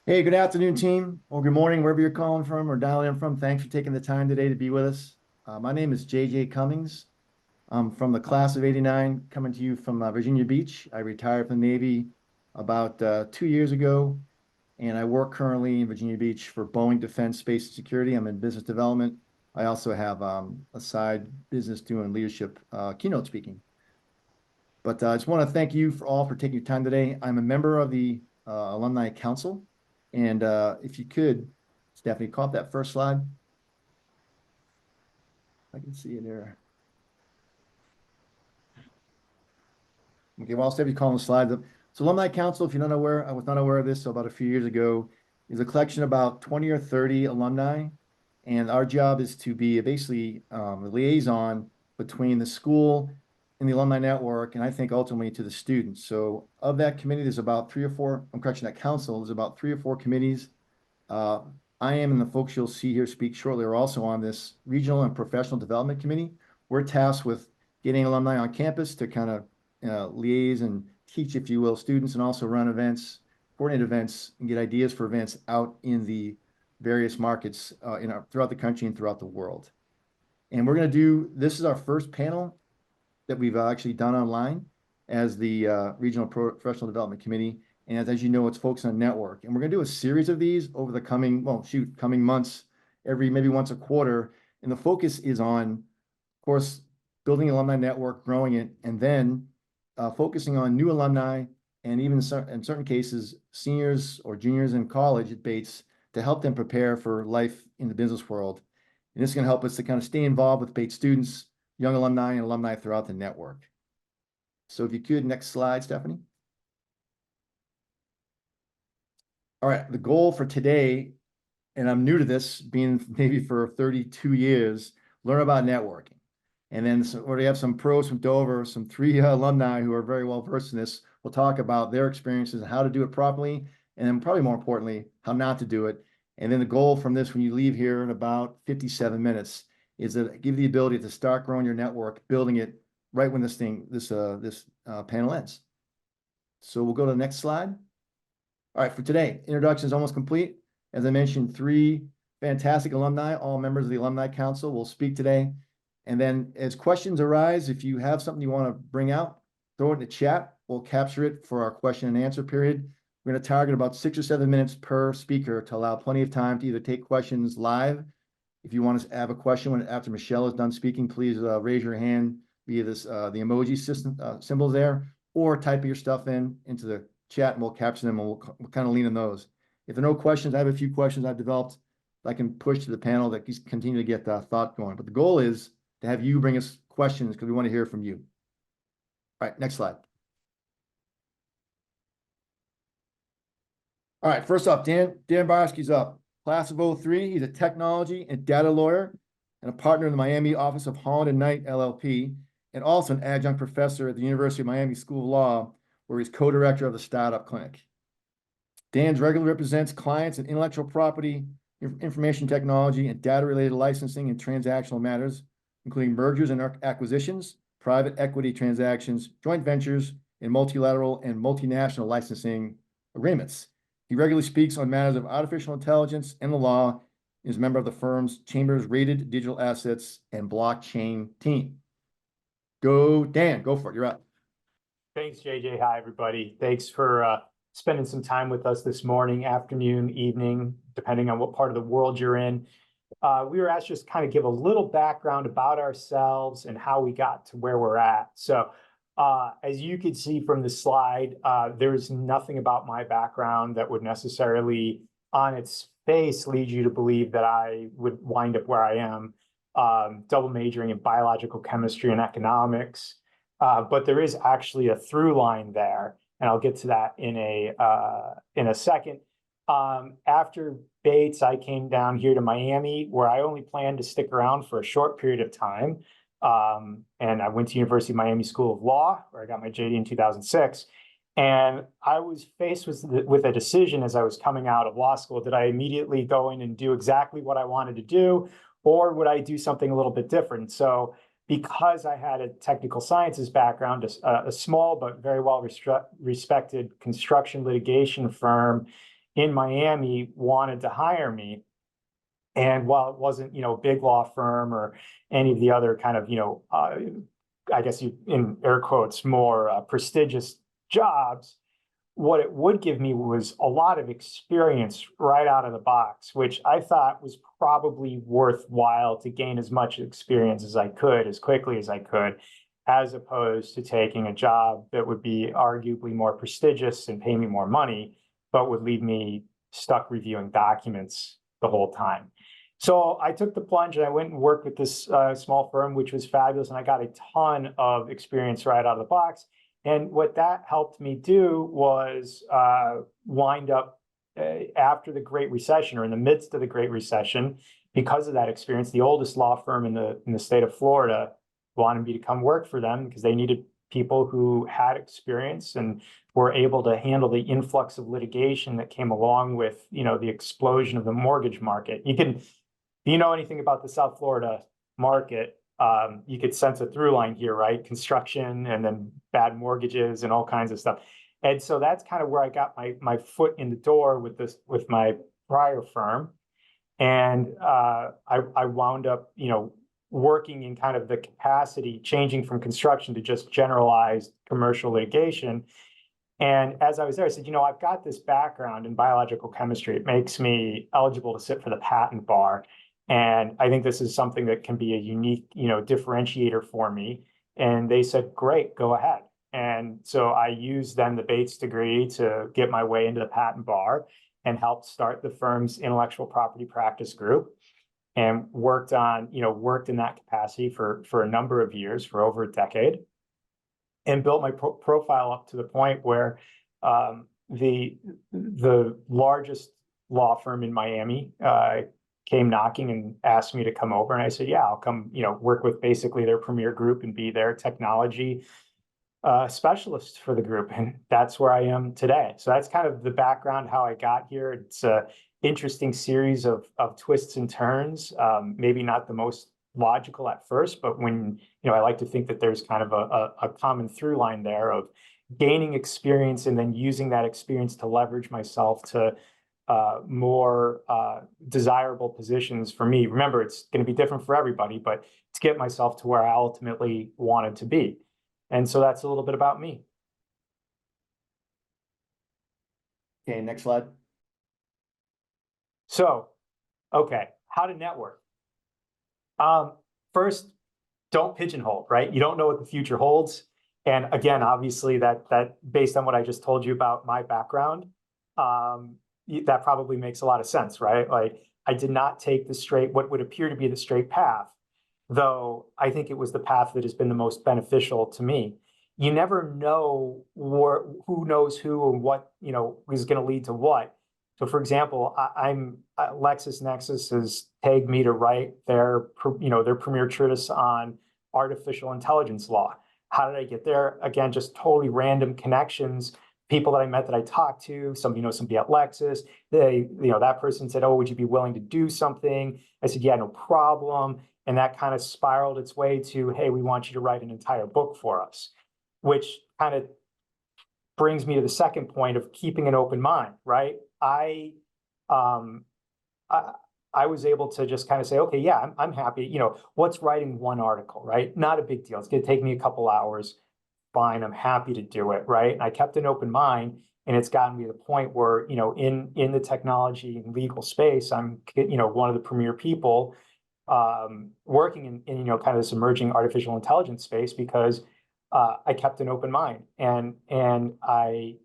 Hey, good afternoon, team, or good morning, wherever you're calling from or dialing in from. Thanks for taking the time today to be with us. My name is JJ Cummings. I'm from the class of '89, coming to you from Virginia Beach. I retired from the Navy about 2 years ago, and I work currently in Virginia Beach for Boeing Defense, Space and Security. I'm in business development. I also have a side business doing leadership keynote speaking. But I just want to thank you for taking your time today. I'm a member of the Alumni Council. And if you could, Stephanie, call up that first slide. I can see it there. Okay, well, Stephanie, calling the slides up. So Alumni Council, if you're not aware, I was not aware of this, so about a few years ago, is a collection of about 20 or 30 alumni. And our job is to be basically a liaison between the school and the alumni network, and I think ultimately to the students. So of that committee, there's about three or four, I'm correction, that council, there's about three or four committees. Uh, I am, and the folks you'll see here speak shortly are also on this regional and professional development committee. We're tasked with getting alumni on campus to kind of liaise and teach, if you will, students, and also run events, coordinate events, and get ideas for events out in the various markets throughout the country and throughout the world. And we're going to do, this is our first panel that we've actually done online as the Regional Professional Development Committee. And as you know, it's focused on network. And we're going to do a series of these over the coming months, maybe once a quarter. And the focus is on, of course, building an alumni network, growing it, and then focusing on new alumni, and even in certain cases, seniors or juniors in college at Bates, to help them prepare for life in the business world. And this is going to help us to kind of stay involved with Bates students, young alumni, and alumni throughout the network. So if you could, next slide, Stephanie. All right, the goal for today, and I'm new to this, being maybe for 32 years, learn about networking. And then we have some pros from Dover, some three alumni who are very well versed in this. We'll talk about their experiences and how to do it properly, and then probably more importantly, how not to do it. And then the goal from this, when you leave here in about 57 minutes, is to give you the ability to start growing your network, building it right when this panel ends. So we'll go to the next slide. All right, for today, introduction is almost complete. As I mentioned, three fantastic alumni, all members of the Alumni Council, will speak today. And then as questions arise, if you have something you want to bring out, throw it in the chat. We'll capture it for our question and answer period. We're going to target about 6 or 7 minutes per speaker to allow plenty of time to either take questions live. If you want to have a question after Michelle is done speaking, please raise your hand via the emoji system symbols there, or type your stuff into the chat, and we'll capture them, and we'll kind of lean on those. If there are no questions, I have a few questions I've developed that I can push to the panel that continue to get thought going. But the goal is to have you bring us questions because we want to hear from you. All right, next slide. All right, first off, Dan Barsky's up. Class of 03, he's a technology and data lawyer and a partner in the Miami office of Holland & Knight LLP, and also an adjunct professor at the University of Miami School of Law, where he's co-director of the Startup Clinic. Dan regularly represents clients in intellectual property, information technology, and data-related licensing and transactional matters, including mergers and acquisitions, private equity transactions, joint ventures, and multilateral and multinational licensing agreements. He regularly speaks on matters of artificial intelligence and the law, and is a member of the firm's Chambers Rated Digital Assets and Blockchain team. Go, Dan, go for it. You're up. Thanks, JJ. Hi, everybody. Thanks for spending some time with us this morning, afternoon, evening, depending on what part of the world you're in. We were asked just kind of give a little background about ourselves and how we got to where we're at. So as you can see from the slide, there's nothing about my background that would necessarily on its face lead you to believe that I would wind up where I am, double majoring in biological chemistry and economics. But there is actually a through line there, and I'll get to that in a second. After Bates, I came down here to Miami, where I only planned to stick around for a short period of time. And I went to University of Miami School of Law, where I got my JD in 2006. And I was faced with a decision as I was coming out of law school. Did I immediately go in and do exactly what I wanted to do, or would I do something a little bit different? So because I had a technical sciences background, a small but very well respected construction litigation firm in Miami wanted to hire me. And while it wasn't, a big law firm or any of the other kind of, I guess you, in air quotes, more prestigious jobs, what it would give me was a lot of experience right out of the box, which I thought was probably worthwhile to gain as much experience as I could, as quickly as I could, as opposed to taking a job that would be arguably more prestigious and pay me more money, but would leave me stuck reviewing documents the whole time. So I took the plunge and I went and worked with this small firm, which was fabulous. And I got a ton of experience right out of the box. And what that helped me do was wind up after the Great Recession, or in the midst of the Great Recession, because of that experience, the oldest law firm in the state of Florida wanted me to come work for them because they needed people who had experience and were able to handle the influx of litigation that came along with, the explosion of the mortgage market. If you know anything about the South Florida market, you could sense a through line here, right? Construction and then bad mortgages and all kinds of stuff. And so that's kind of where I got my foot in the door with my prior firm. And I wound up, working in kind of the capacity, changing from construction to just generalized commercial litigation. And as I was there, I said, I've got this background in biological chemistry. It makes me eligible to sit for the patent bar. And I think this is something that can be a unique, differentiator for me. And they said, great, go ahead. And so I used then the Bates degree to get my way into the patent bar and helped start the firm's intellectual property practice group, and worked in that capacity for a number of years, for over a decade, and built my profile up to the point where the largest law firm in Miami came knocking and asked me to come over. And I said, yeah, I'll come, work with basically their premier group and be their technology specialist for the group. And that's where I am today. So that's kind of the background, how I got here. It's a interesting series of twists and turns, maybe not the most logical at first, but when, I like to think that there's kind of a common through line there of gaining experience and then using that experience to leverage myself to more desirable positions for me. Remember, it's going to be different for everybody, but to get myself to where I ultimately wanted to be. And so that's a little bit about me. Okay, next slide. So, okay, how to network. First, don't pigeonhole, right? You don't know what the future holds. And again, obviously that based on what I just told you about my background, that probably makes a lot of sense, right? Like, I did not take what would appear to be the straight path, though I think it was the path that has been the most beneficial to me. You never know who knows who and what, is going to lead to what. So for example, LexisNexis has tagged me to write their premier treatise on artificial intelligence law. How did I get there? Again, just totally random connections. People that I met that I talked to, somebody at Lexis, that person said, oh, would you be willing to do something? I said, yeah, no problem. And that kind of spiraled its way to, hey, we want you to write an entire book for us, which kind of brings me to the second point of keeping an open mind, right? I was able to just kind of say, okay, yeah, I'm happy. What's writing one article, right? Not a big deal. It's going to take me a couple hours. Fine, I'm happy to do it, right? And I kept an open mind, and it's gotten me to the point where, in the technology and legal space, I'm, one of the premier people working in kind of this emerging artificial intelligence space because I kept an open mind and I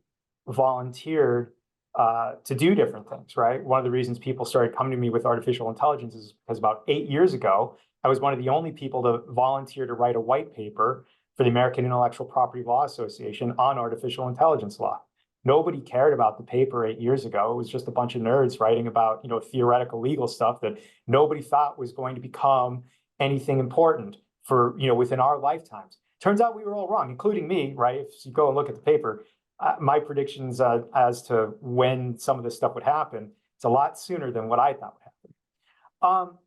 volunteered to do different things, right? One of the reasons people started coming to me with artificial intelligence is because about 8 years ago, I was one of the only people to volunteer to write a white paper for the American Intellectual Property Law Association on artificial intelligence law. Nobody cared about the paper 8 years ago. It was just a bunch of nerds writing about, theoretical legal stuff that nobody thought was going to become anything important for, within our lifetimes. Turns out we were all wrong, including me, right? If you go and look at the paper, my predictions as to when some of this stuff would happen, it's a lot sooner than what I thought would happen.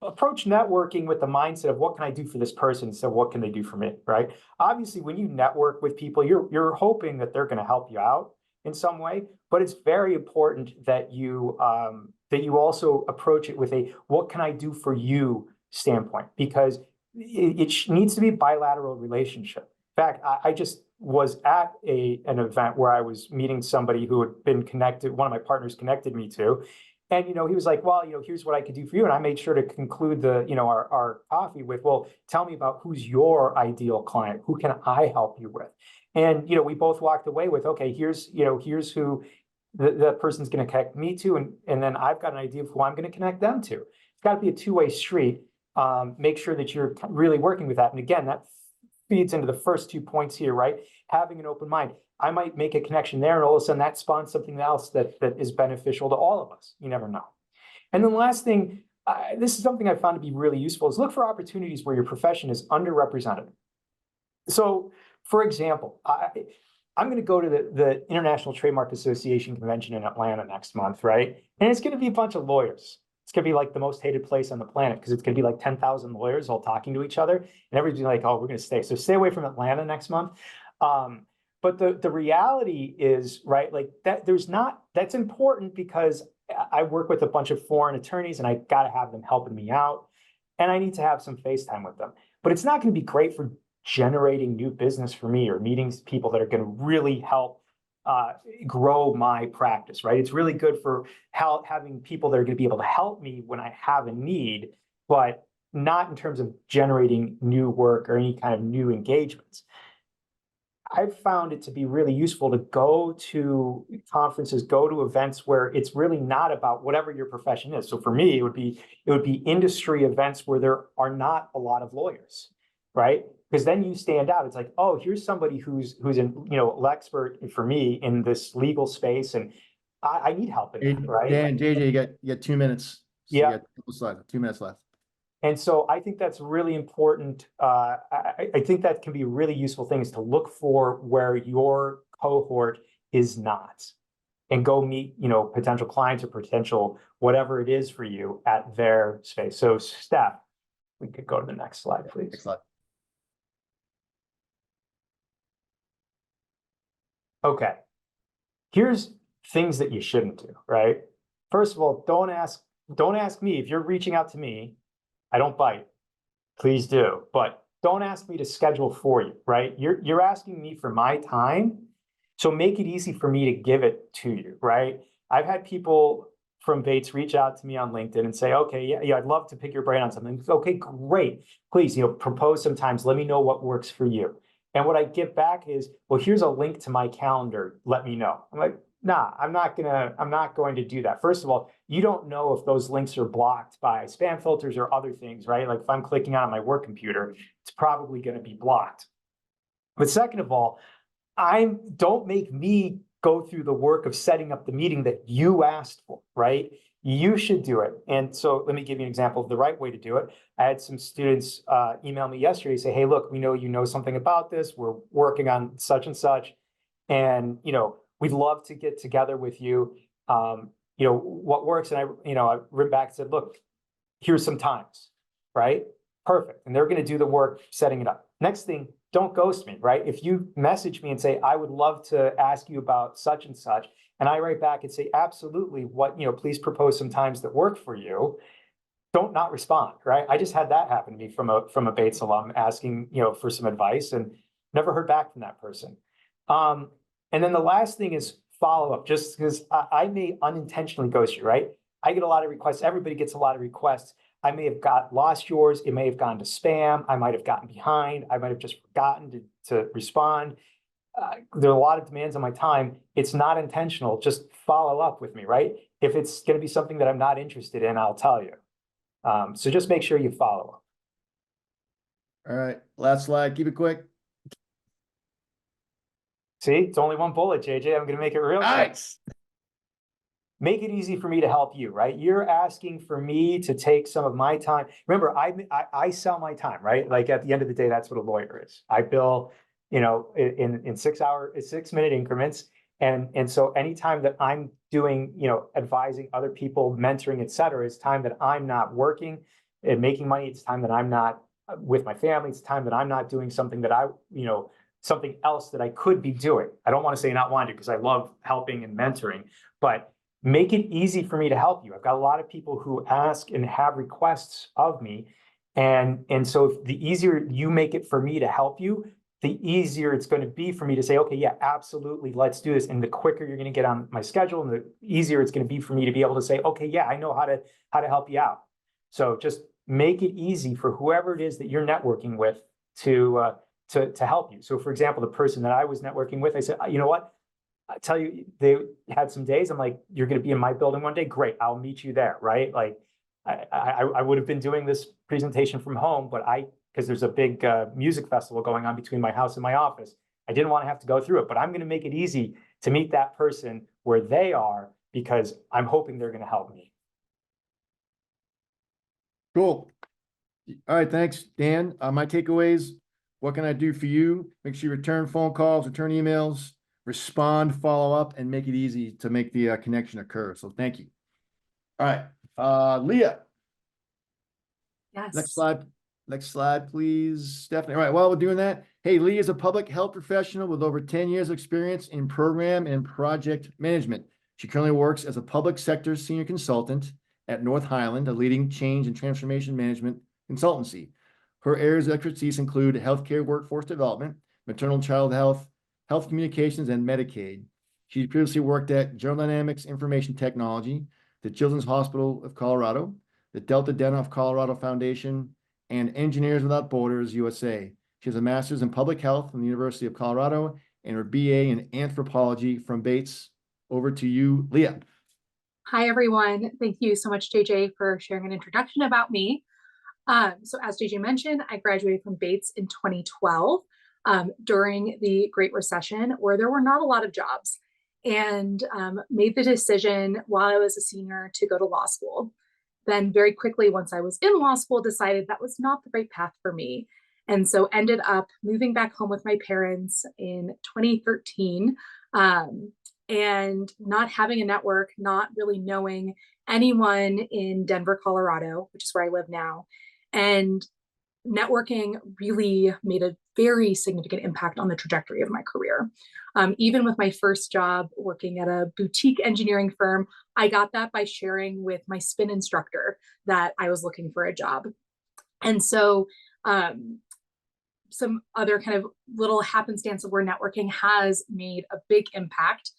Approach networking with the mindset of what can I do for this person, so what can they do for me, right? Obviously, when you network with people, you're hoping that they're going to help you out. in some way, but it's very important that you also approach it with a what can I do for you standpoint, because it needs to be a bilateral relationship. In fact, I just was at an event where I was meeting somebody who had been connected, one of my partners connected me to. And, he was like, well, here's what I could do for you. And I made sure to conclude our coffee with, well, tell me about who's your ideal client. Who can I help you with? And, we both walked away with, okay, here's who the person's going to connect me to. And then I've got an idea of who I'm going to connect them to. It's got to be a two-way street. Make sure that you're really working with that. And again, that feeds into the first 2 points here, right? Having an open mind. I might make a connection there, and all of a sudden that spawns something else that is beneficial to all of us. You never know. And then the last thing, this is something I found to be really useful, is look for opportunities where your profession is underrepresented. So, for example, I'm going to go to the International Trademark Association convention in Atlanta next month, right? And it's going to be a bunch of lawyers. It's going to be like the most hated place on the planet, because it's going to be like 10,000 lawyers all talking to each other, and everybody's like, oh, we're going to stay. So stay away from Atlanta next month. But the reality is, right, like that's important, because I work with a bunch of foreign attorneys and I got to have them helping me out, and I need to have some face time with them. But it's not going to be great for generating new business for me or meeting people that are going to really help grow my practice, right? It's really good for having people that are going to be able to help me when I have a need, but not in terms of generating new work or any kind of new engagements. I've found it to be really useful to go to conferences, go to events where it's really not about whatever your profession is. So for me, it would be industry events where there are not a lot of lawyers, right? Because then you stand out. It's like, oh, here's somebody who's an expert for me in this legal space, and I need help in that, right? Dan, JJ, you got 2 minutes. So Yeah. you got a couple slides, 2 minutes left. And so I think that's really important. I think that can be a really useful thing, is to look for where your cohort is not, and go meet, potential clients or potential whatever it is for you at their space. So Steph, we could go to the next slide, please. Next slide. Okay. Here's things that you shouldn't do, right? First of all, don't ask me. If you're reaching out to me, I don't bite. Please do. But don't ask me to schedule for you, right? You're asking me for my time. So make it easy for me to give it to you, right? I've had people from Bates reach out to me on LinkedIn and say, okay, yeah, I'd love to pick your brain on something. Okay, great. Please, propose some times. Let me know what works for you. And what I get back is, well, here's a link to my calendar. Let me know. I'm like, nah, I'm not going to do that. First of all, you don't know if those links are blocked by spam filters or other things, right? Like if I'm clicking on my work computer, it's probably going to be blocked. But second of all, don't make me go through the work of setting up the meeting that you asked for, right? You should do it. And so let me give you an example of the right way to do it. I had some students email me yesterday, say, hey, look, we know you know something about this. We're working on such and such. And, we'd love to get together with you. What works? And I wrote back and said, look, here's some times, right? Perfect. And they're going to do the work setting it up. Next thing, don't ghost me, right? If you message me and say, I would love to ask you about such and such, and I write back and say, absolutely, please propose some times that work for you, don't not respond, right? I just had that happen to me from a Bates alum asking, for some advice, and never heard back from that person. And then the last thing is follow up, just because I may unintentionally ghost you, right? I get a lot of requests. Everybody gets a lot of requests. I may have lost yours. It may have gone to spam. I might have gotten behind. I might have just forgotten to respond. There are a lot of demands on my time. It's not intentional. Just follow up with me, right? If it's going to be something that I'm not interested in, I'll tell you. So just make sure you follow up. All right, last slide. Keep it quick. See, it's only one bullet, JJ. I'm going to make it real quick. Nice. Make it easy for me to help you, right? You're asking for me to take some of my time. Remember, I sell my time, right? Like at the end of the day, that's what a lawyer is. I bill, in 6-minute increments. And so anytime that I'm doing, advising other people, mentoring, et cetera, is time that I'm not working and making money. It's time that I'm not with my family. It's time that I'm not doing something that I, something else that I could be doing. I don't want to say not wanting to, because I love helping and mentoring, but make it easy for me to help you. I've got a lot of people who ask and have requests of me. And so if the easier you make it for me to help you, the easier it's going to be for me to say, okay, yeah, absolutely, let's do this. And the quicker you're going to get on my schedule, and the easier it's going to be for me to be able to say, okay, yeah, I know how to help you out. So just make it easy for whoever it is that you're networking with to help you. So for example, the person that I was networking with, I said, you know what? I tell you, they had some days. I'm like, you're going to be in my building one day. Great. I'll meet you there. Right. Like I would have been doing this presentation from home, but because there's a big music festival going on between my house and my office, I didn't want to have to go through it, but I'm going to make it easy to meet that person where they are, because I'm hoping they're going to help me. Cool. All right, thanks, Dan. My takeaways, what can I do for you? Make sure you return phone calls, return emails, respond, follow up, and make it easy to make the connection occur. So thank you. All right, Leah. Yes. Next slide, please, Stephanie. All right, while we're doing that, hey, Leah is a public health professional with over 10 years of experience in program and project management. She currently works as a public sector senior consultant at North Highland, a leading change and transformation management consultancy. Her areas of expertise include healthcare workforce development, maternal and child health, health communications, and Medicaid. She previously worked at General Dynamics Information Technology, the Children's Hospital of Colorado, the Delta Dental of Colorado Foundation, and Engineers Without Borders USA. She has a master's in public health from the University of Colorado and her BA in anthropology from Bates. Over to you, Leah. Hi, everyone. Thank you so much, JJ, for sharing an introduction about me. So as JJ mentioned, I graduated from Bates in 2012 during the Great Recession, where there were not a lot of jobs, and made the decision while I was a senior to go to law school. Then very quickly, once I was in law school, decided that was not the right path for me. And so ended up moving back home with my parents in 2013, and not having a network, not really knowing anyone in Denver, Colorado, which is where I live now. And networking really made a very significant impact on the trajectory of my career. Even with my first job working at a boutique engineering firm, I got that by sharing with my spin instructor that I was looking for a job. And so some other kind of little happenstance of where networking has made a big impact.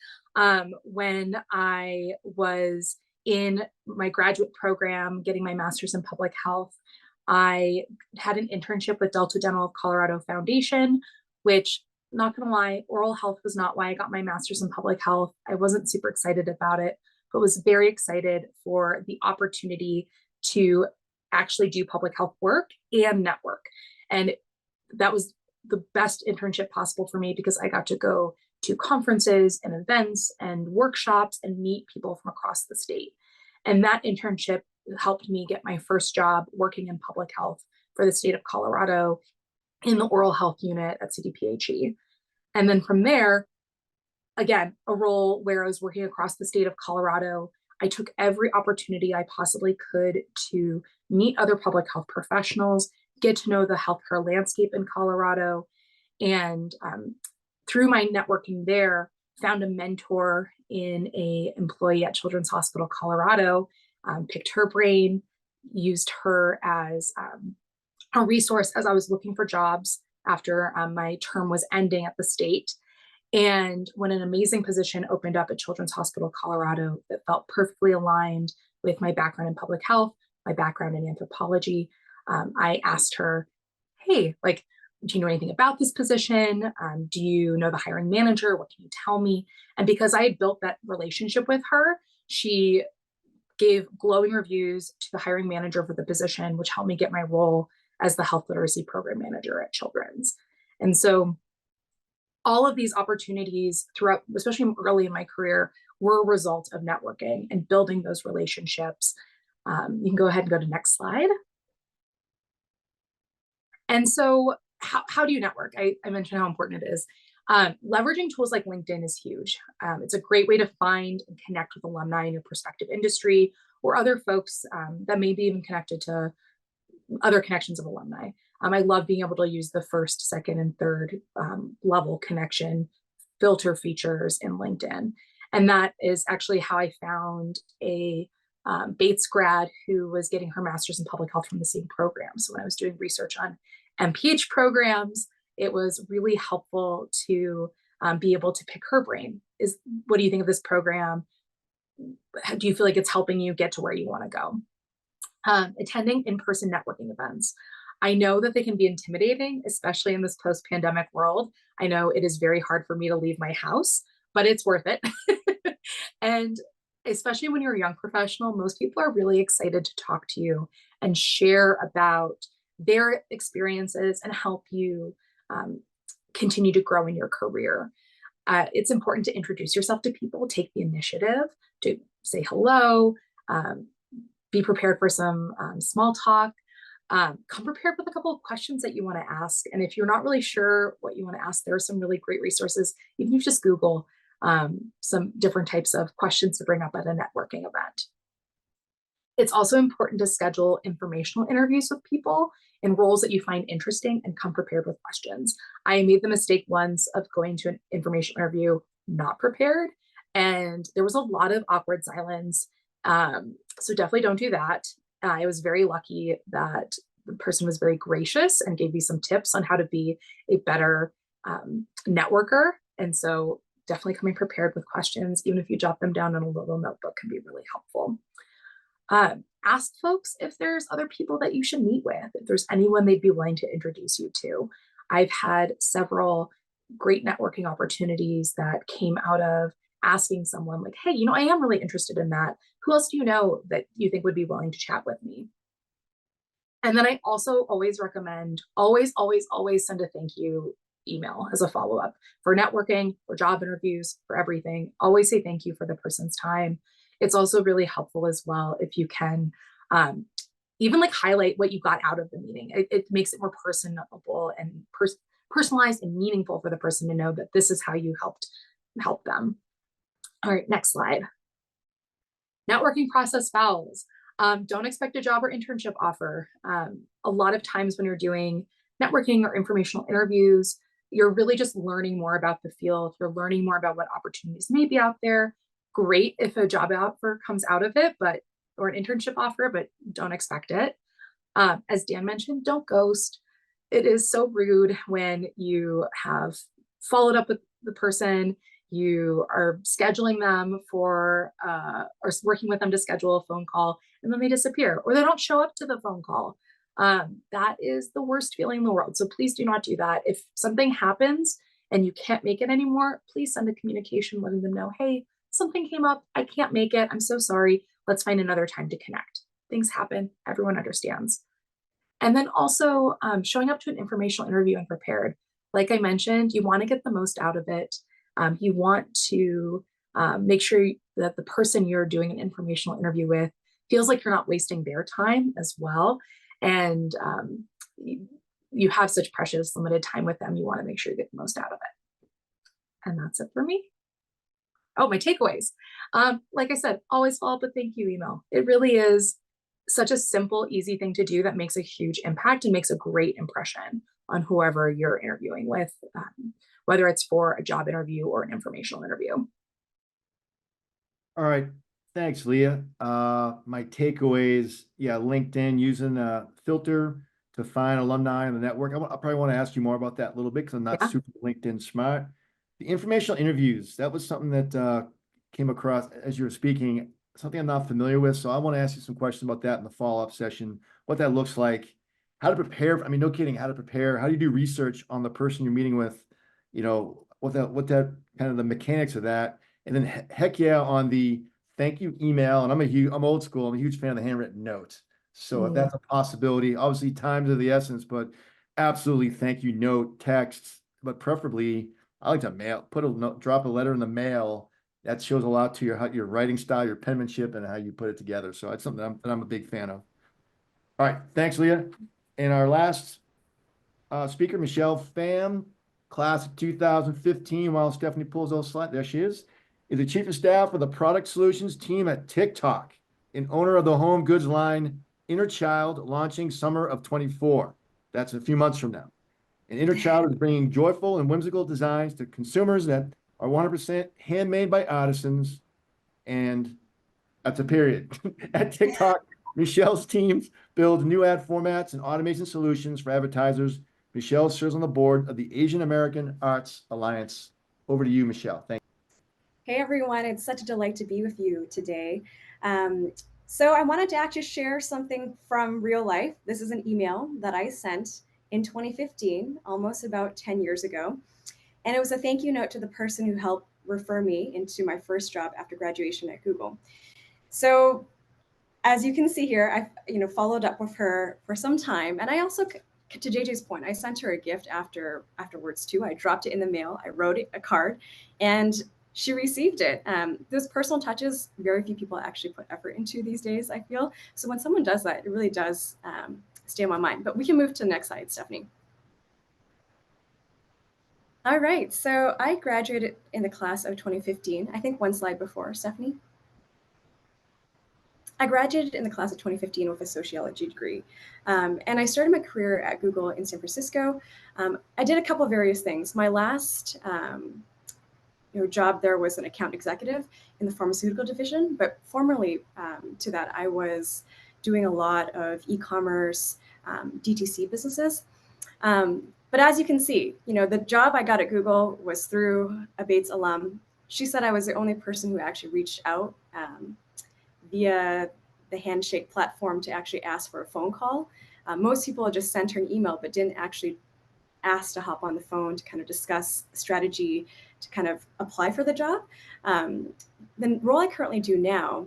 When I was in my graduate program, getting my master's in public health, I had an internship with Delta Dental of Colorado Foundation, which, not gonna lie, oral health was not why I got my master's in public health. I wasn't super excited about it, but was very excited for the opportunity to actually do public health work and network. And that was the best internship possible for me, because I got to go to conferences and events and workshops and meet people from across the state. And that internship helped me get my first job working in public health for the state of Colorado in the oral health unit at CDPHE. And then from there, again, a role where I was working across the state of Colorado. I took every opportunity I possibly could to meet other public health professionals, get to know the healthcare landscape in Colorado, and through my networking there, found a mentor in an employee at Children's Hospital Colorado, picked her brain, used her as a resource as I was looking for jobs after my term was ending at the state. And when an amazing position opened up at Children's Hospital Colorado that felt perfectly aligned with my background in public health, my background in anthropology, I asked her, hey, like, do you know anything about this position? Do you know the hiring manager? What can you tell me? And because I had built that relationship with her, she gave glowing reviews to the hiring manager for the position, which helped me get my role as the health literacy program manager at Children's. And so all of these opportunities throughout, especially early in my career, were a result of networking and building those relationships. You can go ahead and go to next slide. And so how do you network? I mentioned how important it is. Leveraging tools like LinkedIn is huge. It's a great way to find and connect with alumni in your prospective industry or other folks that may be even connected to other connections of alumni. I love being able to use the first, second, and third level connection filter features in LinkedIn. And that is actually how I found a Bates grad who was getting her master's in public health from the same program. So when I was doing research on MPH programs, it was really helpful to be able to pick her brain. What do you think of this program? Do you feel like it's helping you get to where you want to go? Attending in-person networking events. I know that they can be intimidating, especially in this post-pandemic world. I know it is very hard for me to leave my house, but it's worth it. And especially when you're a young professional, most people are really excited to talk to you and share about their experiences and help you continue to grow in your career. It's important to introduce yourself to people, take the initiative to say hello, be prepared for some small talk. Come prepared with a couple of questions that you want to ask. And if you're not really sure what you want to ask, there are some really great resources. Even if you just Google some different types of questions to bring up at a networking event. It's also important to schedule informational interviews with people in roles that you find interesting and come prepared with questions. I made the mistake once of going to an information interview not prepared, and there was a lot of awkward silence. So definitely don't do that. I was very lucky that the person was very gracious and gave me some tips on how to be a better networker. And so definitely coming prepared with questions, even if you jot them down in a little notebook, can be really helpful. Ask folks if there's other people that you should meet with, if there's anyone they'd be willing to introduce you to. I've had several great networking opportunities that came out of asking someone like, hey, I am really interested in that. Who else do you know that you think would be willing to chat with me? And then I also always recommend, always send a thank you email as a follow-up for networking, for job interviews, for everything. Always say thank you for the person's time. It's also really helpful as well if you can even like highlight what you got out of the meeting. It makes it more personable and personalized and meaningful for the person to know that this is how you help them. All right, next slide. Networking process fouls. Don't expect a job or internship offer. A lot of times when you're doing networking or informational interviews, you're really just learning more about the field. You're learning more about what opportunities may be out there. Great if a job offer comes out of it, or an internship offer, but don't expect it. As Dan mentioned, don't ghost. It is so rude when you have followed up with the person, you are scheduling them for, or working with them to schedule a phone call, and then they disappear, or they don't show up to the phone call. That is the worst feeling in the world. So please do not do that. If something happens and you can't make it anymore, please send a communication letting them know, hey, something came up, I can't make it, I'm so sorry, let's find another time to connect. Things happen, everyone understands. And then also showing up to an informational interview and prepared. Like I mentioned, you want to get the most out of it. You want to make sure that the person you're doing an informational interview with feels like you're not wasting their time as well. And you have such precious limited time with them. You want to make sure you get the most out of it. And that's it for me. Oh, my takeaways. Like I said, always follow up with thank you email. It really is such a simple, easy thing to do that makes a huge impact and makes a great impression on whoever you're interviewing with, whether it's for a job interview or an informational interview. All right. Thanks, Leah. My takeaways, LinkedIn, using a filter to find alumni in the network. I'll probably want to ask you more about that a little bit because I'm not super LinkedIn smart. The informational interviews, that was something that came across as you were speaking, something I'm not familiar with. So I want to ask you some questions about that in the follow-up session, what that looks like, how to prepare. I mean, no kidding, how to prepare, how do you do research on the person you're meeting with, what that kind of the mechanics of that. And then heck yeah, on the thank you email. And I'm old school. I'm a huge fan of the handwritten note. So if that's a possibility, obviously times of the essence, but absolutely thank you note, text, but preferably I like to mail, drop a letter in the mail. That shows a lot to your writing style, your penmanship, and how you put it together. So it's something that I'm a big fan of. All right, thanks, Leah. And our last speaker, Michelle Pham, class of 2015. While Stephanie pulls those slides, there she is the chief of staff of the product solutions team at TikTok, and owner of the home goods line Inner Child, launching summer of 24. That's a few months from now. And Inner Child is bringing joyful and whimsical designs to consumers that are 100% handmade by artisans. And that's a period. At TikTok, Michelle's teams build new ad formats and automation solutions for advertisers. Michelle serves on the board of the Asian American Arts Alliance. Over to you, Michelle. Thank you. Hey everyone, it's such a delight to be with you today. So I wanted to actually share something from real life. This is an email that I sent in 2015, almost about 10 years ago. And it was a thank you note to the person who helped refer me into my first job after graduation at Google. So as you can see here, I've followed up with her for some time. And I also, to JJ's point, I sent her a gift afterwards too. I dropped it in the mail. I wrote a card and she received it. Those personal touches, very few people actually put effort into these days, I feel. So when someone does that, it really does stay on my mind. But we can move to the next slide, Stephanie. All right, so I graduated in the class of 2015. I think one slide before, Stephanie. I graduated in the class of 2015 with a sociology degree. And I started my career at Google in San Francisco. I did a couple of various things. My last job there was an account executive in the pharmaceutical division, but formerly to that, I was doing a lot of e-commerce, DTC businesses. But as you can see, the job I got at Google was through a Bates alum. She said I was the only person who actually reached out via the handshake platform to actually ask for a phone call. Most people just sent her an email, but didn't actually ask to hop on the phone to kind of discuss strategy to kind of apply for the job. The role I currently do now,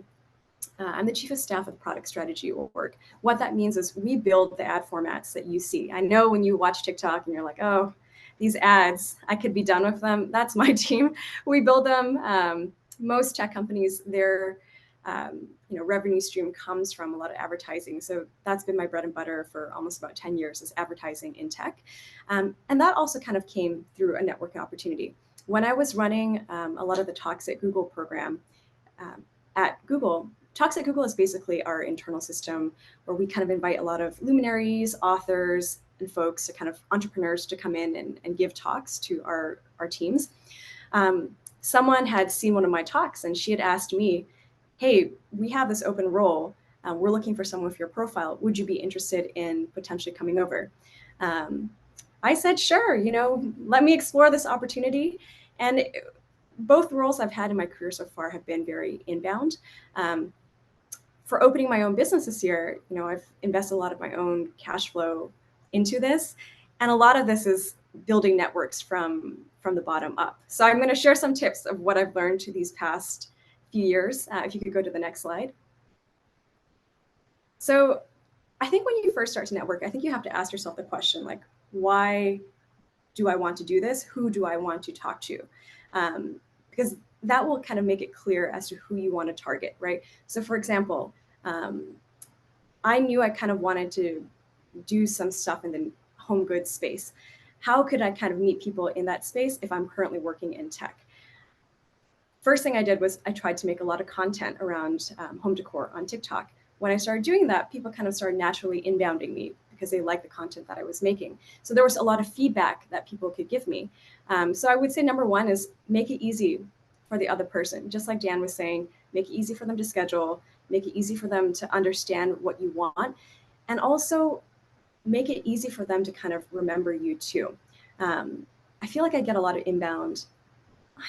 I'm the chief of staff of product strategy org. What that means is we build the ad formats that you see. I know when you watch TikTok and you're like, oh, these ads, I could be done with them. That's my team. We build them. Most tech companies, their revenue stream comes from a lot of advertising. So that's been my bread and butter for almost about 10 years is advertising in tech. And that also kind of came through a networking opportunity. When I was running a lot of the Talks at Google program at Google, Talks at Google is basically our internal system where we kind of invite a lot of luminaries, authors, and folks to kind of entrepreneurs to come in and give talks to our teams. Someone had seen one of my talks and she had asked me, hey, we have this open role. We're looking for someone with your profile. Would you be interested in potentially coming over? I said, sure, let me explore this opportunity. And both roles I've had in my career so far have been very inbound. For opening my own business this year, I've invested a lot of my own cash flow into this. And a lot of this is building networks from the bottom up. So I'm going to share some tips of what I've learned to these past few years. If you could go to the next slide. So I think when you first start to network, I think you have to ask yourself the question, like, why do I want to do this? Who do I want to talk to? Because that will kind of make it clear as to who you want to target, right? So for example, I knew I kind of wanted to do some stuff in the home goods space. How could I kind of meet people in that space if I'm currently working in tech? First thing I did was I tried to make a lot of content around home decor on TikTok. When I started doing that, people kind of started naturally inbounding me because they liked the content that I was making. So there was a lot of feedback that people could give me. So I would say number one is make it easy for the other person. Just like Dan was saying, make it easy for them to schedule, make it easy for them to understand what you want, and also make it easy for them to kind of remember you too. I feel like I get a lot of inbound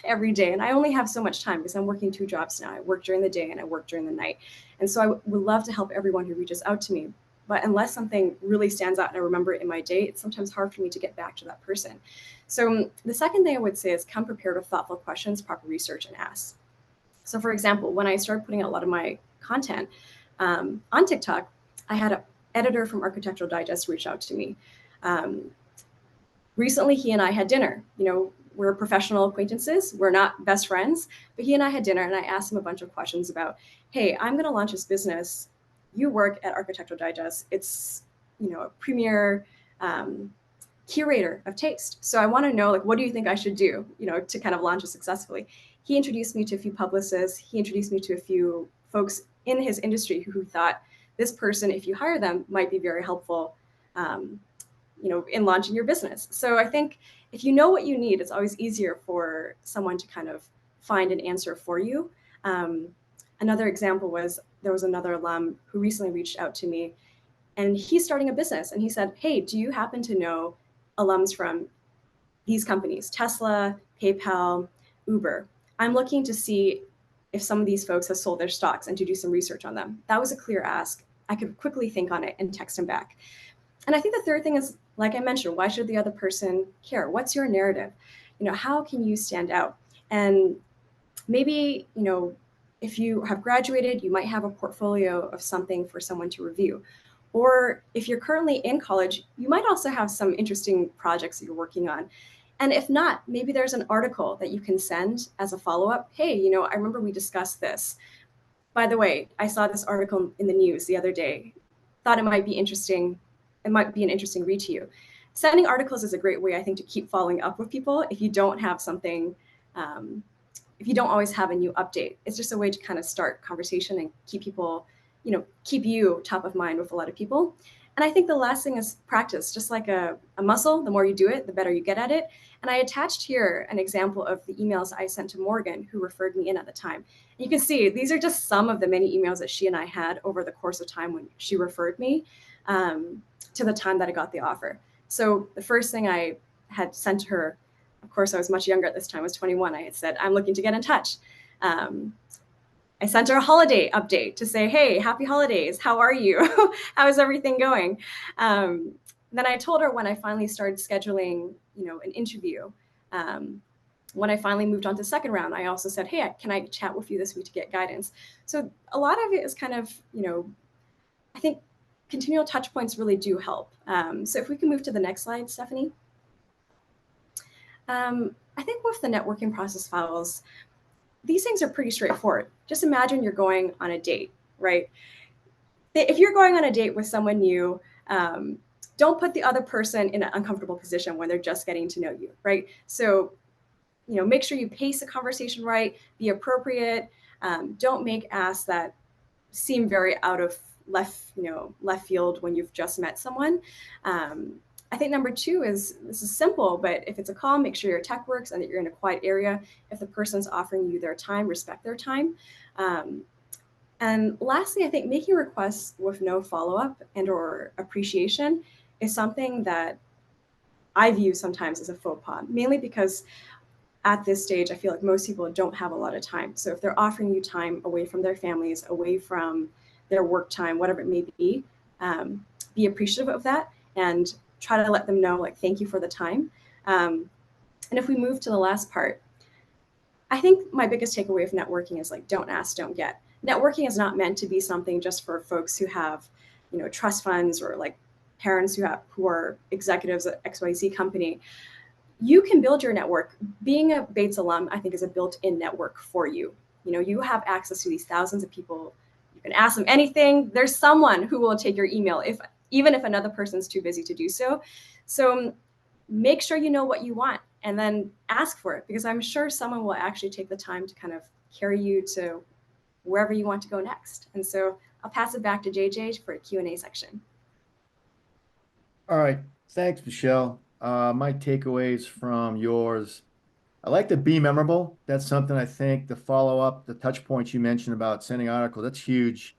every day, and I only have so much time because I'm working 2 jobs now. I work during the day and I work during the night. And so I would love to help everyone who reaches out to me. But unless something really stands out and I remember it in my day, it's sometimes hard for me to get back to that person. So the second thing I would say is come prepared with thoughtful questions, proper research, and ask. So for example, when I started putting out a lot of my content on TikTok, I had an editor from Architectural Digest reach out to me. Recently, he and I had dinner. We're professional acquaintances. We're not best friends, but he and I had dinner and I asked him a bunch of questions about, hey, I'm going to launch this business. You work at Architectural Digest. It's, a premier curator of taste. So I want to know, what do you think I should do, to kind of launch it successfully? He introduced me to a few publicists. He introduced me to a few folks in his industry who thought this person, if you hire them, might be very helpful in launching your business. So I think if you know what you need, it's always easier for someone to kind of find an answer for you. Another example was there was another alum who recently reached out to me, and he's starting a business, and he said, "Hey, do you happen to know alums from these companies, Tesla, PayPal, Uber? I'm looking to see if some of these folks have sold their stocks and to do some research on them." That was a clear ask. I could quickly think on it and text him back. And I think the third thing is, like I mentioned, why should the other person care? What's your narrative? How can you stand out? And maybe, if you have graduated, you might have a portfolio of something for someone to review. Or if you're currently in college, you might also have some interesting projects that you're working on. And if not, maybe there's an article that you can send as a follow-up. Hey, I remember we discussed this. By the way, I saw this article in the news the other day. Thought it might be interesting. It might be an interesting read to you. Sending articles is a great way, I think, to keep following up with people if you don't have something, if you don't always have a new update. It's just a way to kind of start conversation and keep people, keep you top of mind with a lot of people. And I think the last thing is practice. Just like a muscle, the more you do it, the better you get at it. And I attached here an example of the emails I sent to Morgan, who referred me in at the time. And you can see these are just some of the many emails that she and I had over the course of time when she referred me to the time that I got the offer. So the first thing I had sent to her, of course, I was much younger at this time, I was 21. I had said, "I'm looking to get in touch." I sent her a holiday update to say, "Hey, happy holidays. How are you? How is everything going?" Then I told her when I finally started scheduling, an interview. When I finally moved on to second round, I also said, "Hey, can I chat with you this week to get guidance?" So a lot of it is kind of, I think continual touch points really do help. So if we can move to the next slide, Stephanie. I think with the networking process files, these things are pretty straightforward. Just imagine you're going on a date, right? If you're going on a date with someone new, don't put the other person in an uncomfortable position when they're just getting to know you, right? So, make sure you pace the conversation right, be appropriate. Don't make asks that seem very out of left field when you've just met someone. I think number two is, this is simple, but if it's a call, make sure your tech works and that you're in a quiet area. If the person's offering you their time, respect their time. And lastly, I think making requests with no follow-up and or appreciation is something that I view sometimes as a faux pas, mainly because at this stage, I feel like most people don't have a lot of time. So if they're offering you time away from their families, away from their work time, whatever it may be appreciative of that and try to let them know, like, thank you for the time. And if we move to the last part, I think my biggest takeaway of networking is like, don't ask, don't get. Networking is not meant to be something just for folks who have, trust funds or like parents who are executives at XYZ company. You can build your network. Being a Bates alum, I think, is a built-in network for you. You have access to these thousands of people. You can ask them anything. There's someone who will take your email, even if another person's too busy to do so. So make sure you know what you want and then ask for it, because I'm sure someone will actually take the time to kind of carry you to wherever you want to go next. And so I'll pass it back to JJ for a Q&A section. All right. Thanks, Michelle. My takeaways from yours. I like to be memorable. That's something I think the follow-up, the touch points you mentioned about sending articles, that's huge.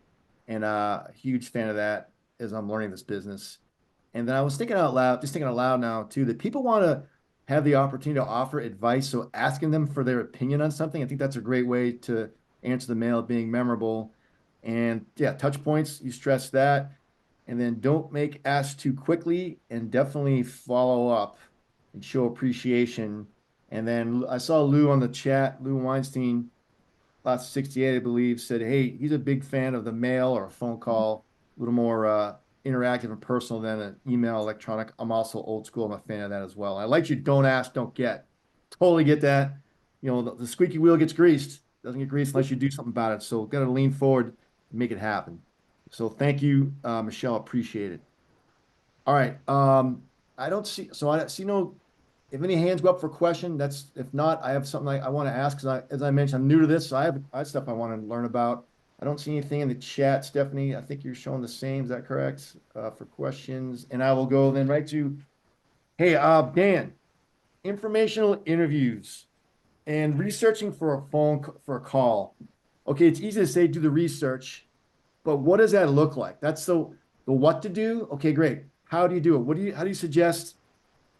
And a huge fan of that as I'm learning this business. And then I was thinking out loud now too, that people want to have the opportunity to offer advice. So asking them for their opinion on something, I think that's a great way to answer the mail, being memorable. And yeah, touch points, you stress that. And then don't make asks too quickly and definitely follow up and show appreciation. And then I saw Lou on the chat, Lou Weinstein, Lot 68, I believe, said, hey, he's a big fan of the mail or a phone call, a little more interactive and personal than an email, electronic. I'm also old school. I'm a fan of that as well. I like you, don't ask, don't get. Totally get that. The squeaky wheel gets greased. Doesn't get greased unless you do something about it. So got to lean forward and make it happen. So thank you, Michelle. Appreciate it. All right. I don't see no, if any hands go up for question, if not, I have something I want to ask, because as I mentioned, I'm new to this, so I have stuff I want to learn about. I don't see anything in the chat, Stephanie. I think you're showing the same. Is that correct? For questions, and I will go then right to, hey, Dan, informational interviews and researching for a call. Okay, it's easy to say do the research, but what does that look like? That's the what to do. Okay, great. How do you do it? How do you suggest?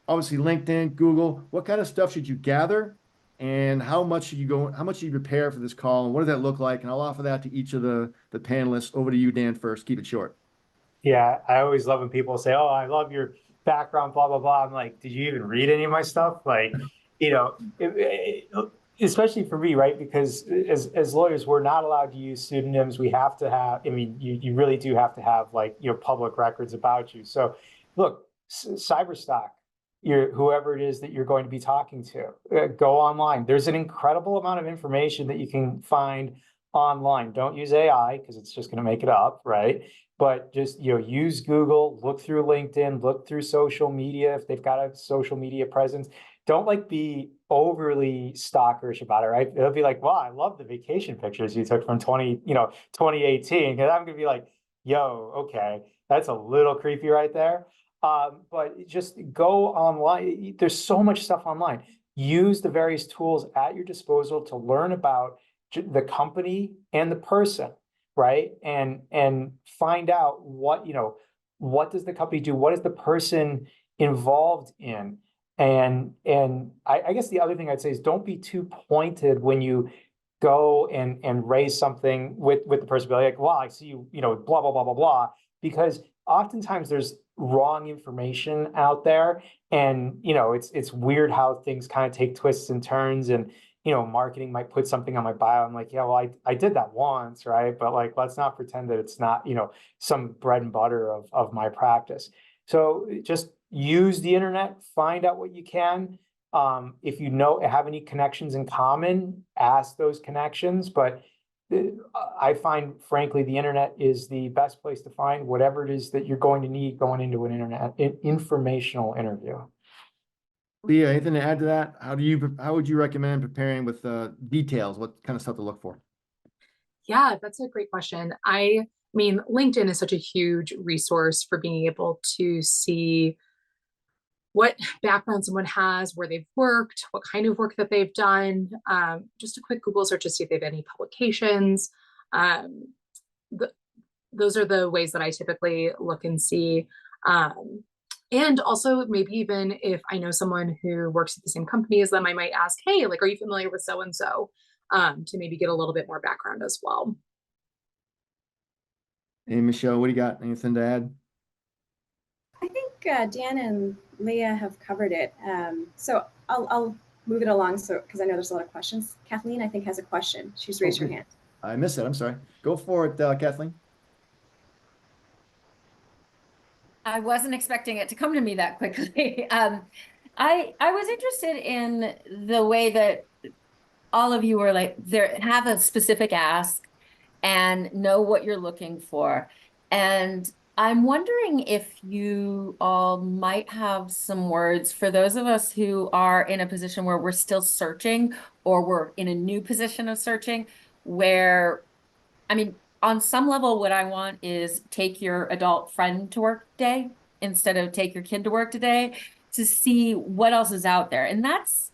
Obviously, LinkedIn, Google. What kind of stuff should you gather? And how much should you go? How much should you prepare for this call? And what does that look like? And I'll offer that to each of the panelists. Over to you, Dan, first. Keep it short. Yeah, I always love when people say, "Oh, I love your background," blah blah blah. I'm like, "Did you even read any of my stuff?" Like, especially for me, right? Because as lawyers, we're not allowed to use pseudonyms. We have to have. I mean, you really do have to have like public records about you. So, look, cyberstock. Whoever it is that you're going to be talking to, go online. There's an incredible amount of information that you can find online. Don't use AI because it's just going to make it up, right? But just use Google, look through LinkedIn, look through social media if they've got a social media presence. Don't like be overly stalkerish about it, right? It'll be like, wow, I love the vacation pictures you took from 2018. Because I'm gonna be like, yo, okay, that's a little creepy right there. But just go online. There's so much stuff online. Use the various tools at your disposal to learn about the company and the person, right? And find out what does the company do? What is the person involved in? And I guess the other thing I'd say is don't be too pointed when you go and raise something with the person. Be like, well, I see you, blah blah blah blah blah, because oftentimes there's wrong information out there, and it's weird how things kind of take twists and turns, and marketing might put something on my bio. I'm like, yeah, well, I did that once, right? But like, let's not pretend that it's not some bread and butter of my practice. So just use the internet, find out what you can. If have any connections in common, ask those connections. But I find, frankly, the internet is the best place to find whatever it is that you're going to need going into an informational interview. Leah, anything to add to that? How would you recommend preparing with details? What kind of stuff to look for? Yeah, that's a great question. I mean, LinkedIn is such a huge resource for being able to see what background someone has, where they've worked, what kind of work that they've done. Just a quick Google search to see if they have any publications. Those are the ways that I typically look and see. And also maybe even if I know someone who works at the same company as them, I might ask, hey, like, are you familiar with so-and-so? To maybe get a little bit more background as well. Hey, Michelle, what do you got? Anything to add? I think Dan and Leah have covered it. So I'll move it along because I know there's a lot of questions. Kathleen, I think, has a question. She's raised her hand. I missed it. I'm sorry. Go for it, Kathleen. I wasn't expecting it to come to me that quickly. I was interested in the way that all of you are like, have a specific ask and know what you're looking for. And I'm wondering if you all might have some words for those of us who are in a position where we're still searching, or we're in a new position of searching, where, I mean, on some level, what I want is take your adult friend to work today instead of take your kid to work today, to see what else is out there. And that's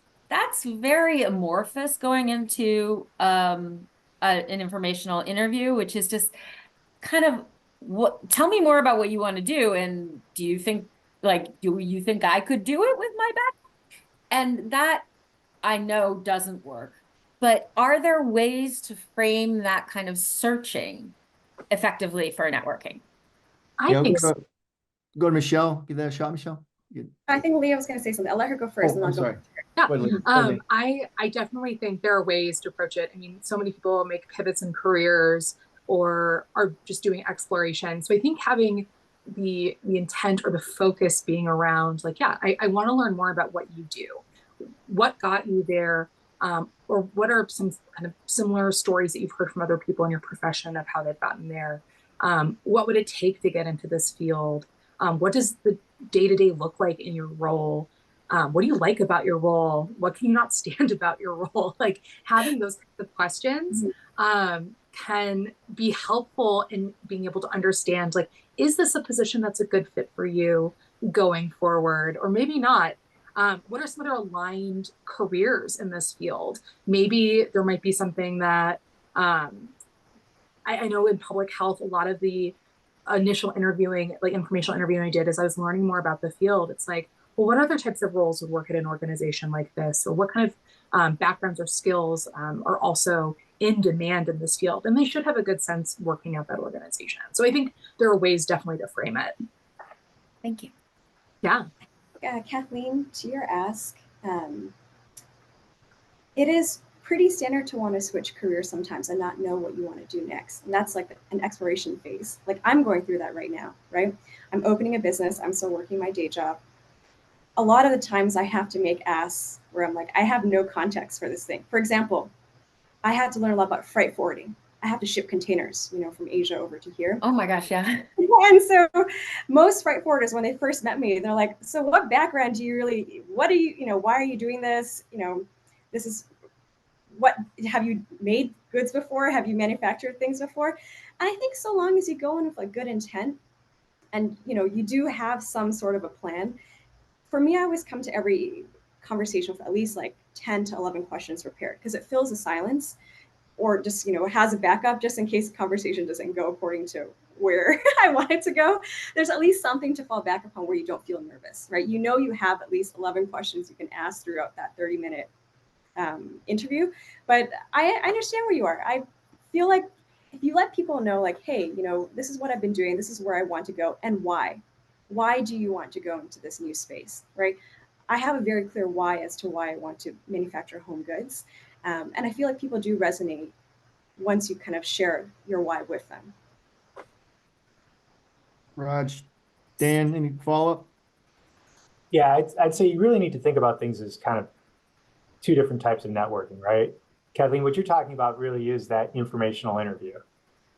very amorphous going into an informational interview, which is just kind of tell me more about what you want to do. And do you think I could do it with my background? And that I know doesn't work. But are there ways to frame that kind of searching effectively for networking? I think so. Go to Michelle. Give that a shot, Michelle. I think Leah was going to say something. I'll let her go first. Oh, I'm sorry. Yeah, I definitely think there are ways to approach it. I mean, so many people make pivots in careers or are just doing exploration. So I think having the intent or the focus being around, like, yeah, I want to learn more about what you do, what got you there, or what are some kind of similar stories that you've heard from other people in your profession of how they've gotten there. What would it take to get into this field? What does the day-to-day look like in your role? What do you like about your role? What can you not stand about your role? Like, having those kinds of questions can be helpful in being able to understand, like, is this a position that's a good fit for you going forward, or maybe not? What are some other aligned careers in this field? Maybe there might be something that I know in public health, a lot of the initial interviewing, like informational interviewing I did as I was learning more about the field, it's like, well, what other types of roles would work at an organization like this? Or what kind of backgrounds or skills are also in demand in this field? And they should have a good sense working at that organization. So I think there are ways definitely to frame it. Thank you. Yeah. Kathleen, to your ask, it is pretty standard to want to switch careers sometimes and not know what you want to do next. And that's like an exploration phase. Like I'm going through that right now, right? I'm opening a business. I'm still working my day job. A lot of the times I have to make asks where I'm like, I have no context for this thing. For example, I had to learn a lot about freight forwarding. I have to ship containers, from Asia over to here. Oh my gosh, yeah. And so most freight forwarders, when they first met me, they're like, so what background do you really, what do you, why are you doing this? This is, what, have you made goods before? Have you manufactured things before? And I think so long as you go in with a good intent and, you do have some sort of a plan. For me, I always come to every conversation with at least like 10 to 11 questions prepared because it fills the silence, or just, has a backup just in case the conversation doesn't go according to where I want it to go. There's at least something to fall back upon where you don't feel nervous, right? You have at least 11 questions you can ask throughout that 30-minute interview. But I understand where you are. I feel like if you let people know, like, hey, this is what I've been doing, this is where I want to go, and why. Why do you want to go into this new space, right? I have a very clear why as to why I want to manufacture home goods. And I feel like people do resonate once you kind of share your why with them. Raj, Dan, any follow-up? Yeah, I'd say you really need to think about things as kind of two different types of networking, right? Kathleen, what you're talking about really is that informational interview.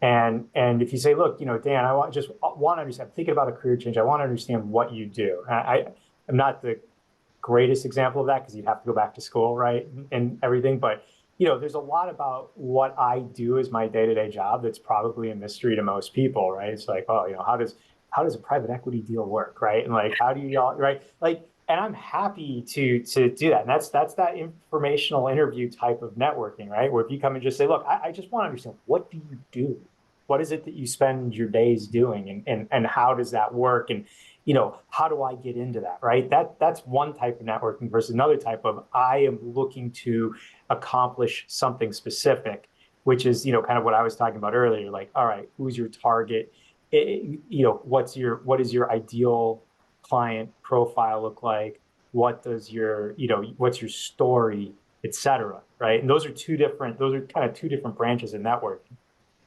And if you say, look, Dan, I just want to understand, I'm thinking about a career change. I want to understand what you do. I'm not the greatest example of that because you'd have to go back to school, right? And everything. But, there's a lot about what I do as my day-to-day job that's probably a mystery to most people, right? It's like, oh, how does a private equity deal work, right? And like, how do y'all, right? Like, and I'm happy to do that. And that's that informational interview type of networking, right? Where if you come and just say, look, I just want to understand, what do you do? What is it that you spend your days doing? And how does that work? And, how do I get into that, right? That's one type of networking versus another type of, I am looking to accomplish something specific, which is, kind of what I was talking about earlier. Like, all right, who's your target? What is your ideal client profile look like? What does your, what's your story, et cetera, right? And those are kind of two different branches of networking.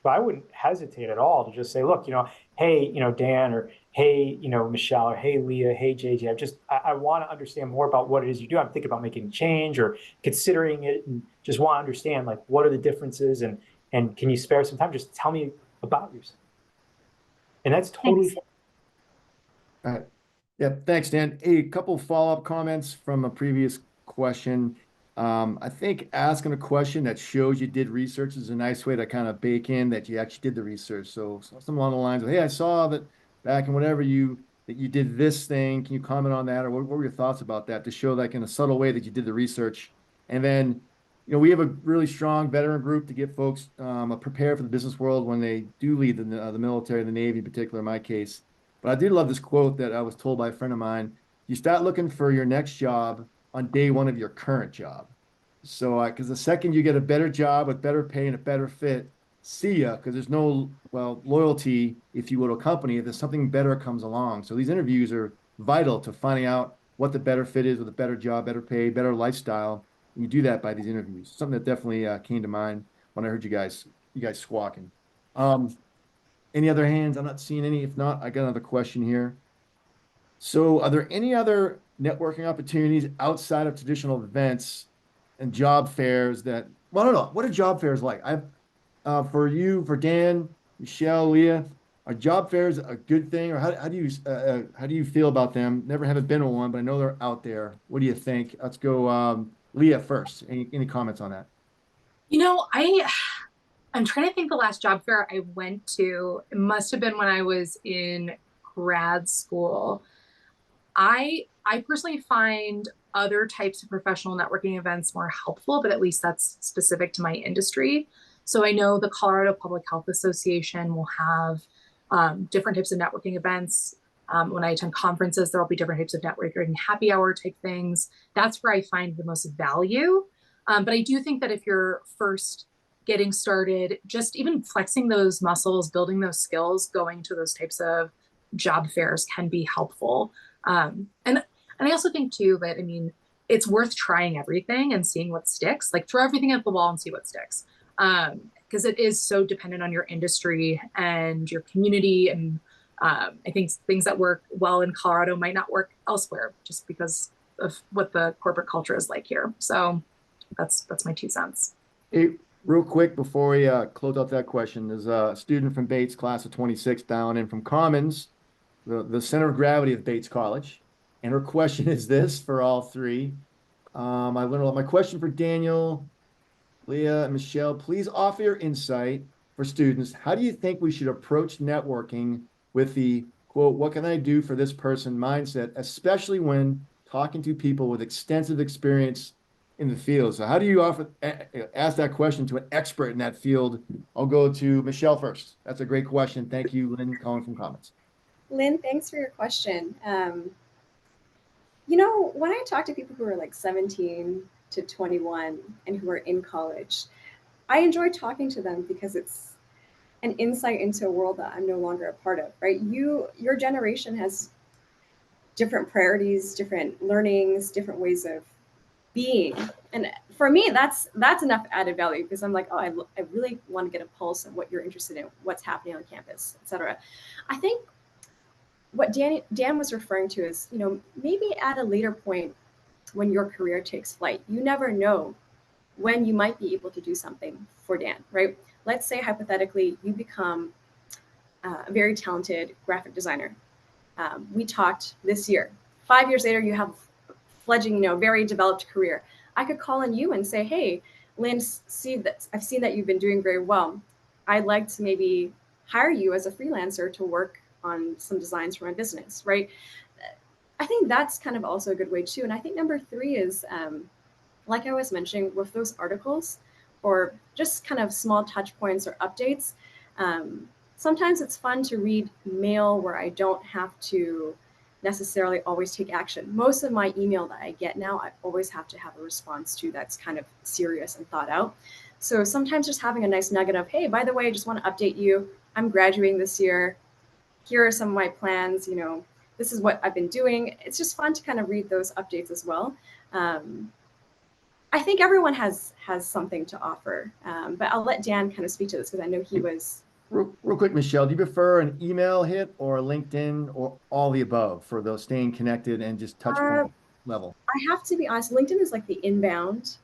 But I wouldn't hesitate at all to just say, look, hey, Dan, or hey, Michelle, or hey, Leah, hey, JJ, I want to understand more about what it is you do. I'm thinking about making a change or considering it, and just want to understand, like, what are the differences, and can you spare some time? Just tell me about yourself. And that's totally fine. All right. Yeah, thanks, Dan. A couple follow-up comments from a previous question. I think asking a question that shows you did research is a nice way to kind of bake in that you actually did the research. So something along the lines of, hey, I saw that back in whatever that you did this thing. Can you comment on that? Or what were your thoughts about that, to show like in a subtle way that you did the research? And then, we have a really strong veteran group to get folks prepared for the business world when they do leave the military, the Navy in particular, in my case. But I did love this quote that I was told by a friend of mine. You start looking for your next job on day one of your current job. So, because the second you get a better job with better pay and a better fit, see ya, because there's no, loyalty, if you will, to a company if there's something better comes along. So these interviews are vital to finding out what the better fit is with a better job, better pay, better lifestyle. And you do that by these interviews. Something that definitely came to mind when I heard you guys squawking. Any other hands? I'm not seeing any. If not, I got another question here. So are there any other networking opportunities outside of traditional events and job fairs that, well, I don't know. What are job fairs like? For you, for Dan, Michelle, Leah, are job fairs a good thing, or how do you feel about them? Never haven't been to one, but I know they're out there. What do you think? Let's go, Leah first. Any comments on that? I'm trying to think the last job fair I went to. It must have been when I was in grad school. I personally find other types of professional networking events more helpful, but at least that's specific to my industry. So I know the Colorado Public Health Association will have different types of networking events. When I attend conferences, there will be different types of networking, happy hour type things. That's where I find the most value. But I do think that if you're first getting started, just even flexing those muscles, building those skills, going to those types of job fairs can be helpful. And I also think too that, I mean, it's worth trying everything and seeing what sticks. Like throw everything at the wall and see what sticks. Because it is so dependent on your industry and your community. And I think things that work well in Colorado might not work elsewhere just because of what the corporate culture is like here. So that's my 2 cents. Hey, real quick before we close out that question, there's a student from Bates, class of 26, down in from Commons, the center of gravity of Bates College. And her question is this for all three. I learned a lot. My question for Daniel, Leah, and Michelle, please offer your insight for students. How do you think we should approach networking with the quote, what can I do for this person mindset, especially when talking to people with extensive experience in the field? So how do you ask that question to an expert in that field? I'll go to Michelle first. That's a great question. Thank you, Lynn, calling from Comments. Lynn, thanks for your question. When I talk to people who are like 17 to 21 and who are in college, I enjoy talking to them because it's an insight into a world that I'm no longer a part of, right? Your generation has different priorities, different learnings, different ways of being. And for me, that's enough added value because I'm like, oh, I really want to get a pulse of what you're interested in, what's happening on campus, et cetera. I think what Dan was referring to is, maybe at a later point when your career takes flight, you never know when you might be able to do something for Dan, right? Let's say hypothetically you become a very talented graphic designer. We talked this year. 5 years later, you have fledgling, very developed career. I could call on you and say, hey, Lynn, I've seen that you've been doing very well. I'd like to maybe hire you as a freelancer to work on some designs for my business, right? I think that's kind of also a good way too. And I think number 3 is, like I was mentioning, with those articles or just kind of small touch points or updates, sometimes it's fun to read mail where I don't have to necessarily always take action. Most of my email that I get now, I always have to have a response to that's kind of serious and thought out. So sometimes just having a nice nugget of, hey, by the way, I just want to update you. I'm graduating this year. Here are some of my plans. This is what I've been doing. It's just fun to kind of read those updates as well. I think everyone has something to offer, but I'll let Dan kind of speak to this because I know he was. Real quick, Michelle, do you prefer an email hit or LinkedIn or all the above for those staying connected and just touch point level? I have to be honest, LinkedIn is like the inbound,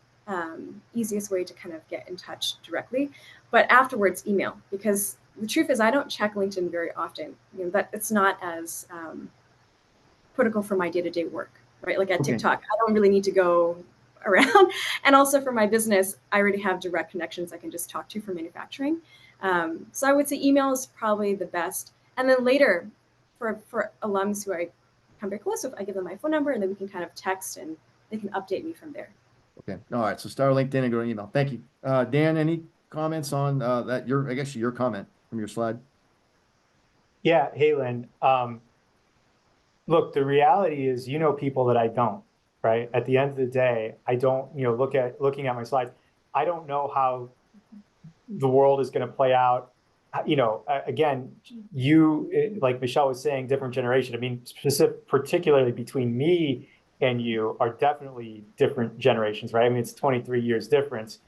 easiest way to kind of get in touch directly, but afterwards email, because the truth is I don't check LinkedIn very often. That it's not as critical for my day-to-day work, right? Like at TikTok, I don't really need to go around. And also for my business, I already have direct connections I can just talk to for manufacturing. So I would say email is probably the best. And then later, for alums who I come very close with, I give them my phone number and then we can kind of text and they can update me from there. Okay. All right. So start LinkedIn and go to email. Thank you. Dan, any comments on that? I guess your comment from your slide. Yeah. Hey, Lynn. Look, the reality is, people that I don't, right? At the end of the day, I don't, looking at my slides, I don't know how the world is going to play out. Again, like Michelle was saying, different generation. I mean, particularly between me and you are definitely different generations, right? I mean, it's 23 years difference.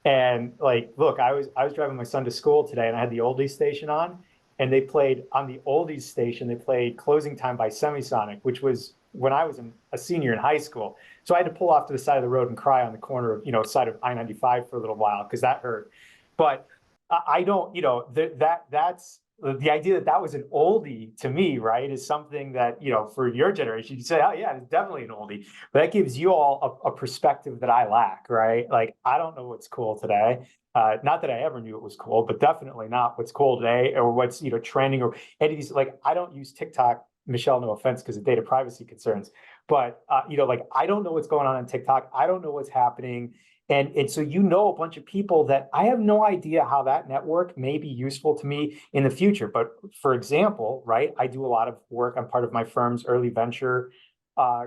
And like, look, I was driving my son to school today and I had the oldies station on and they played on the oldies station. They played Closing Time by Semisonic, which was when I was a senior in high school. So I had to pull off to the side of the road and cry on the corner of, side of I-95 for a little while because that hurt. But I don't, that's the idea that that was an oldie to me, right, is something that, you know, for your generation, you say, oh yeah, it's definitely an oldie. But that gives you all a perspective that I lack, right? Like, I don't know what's cool today. Not that I ever knew it was cool, but definitely not what's cool today or what's, you know, trending or any of these. Like, I don't use TikTok, Michelle, no offense, because of data privacy concerns. But, you know, like, I don't know what's going on TikTok. I don't know what's happening. And so, you know, a bunch of people that I have no idea how that network may be useful to me in the future. But for example, right, I do a lot of work. I'm part of my firm's early venture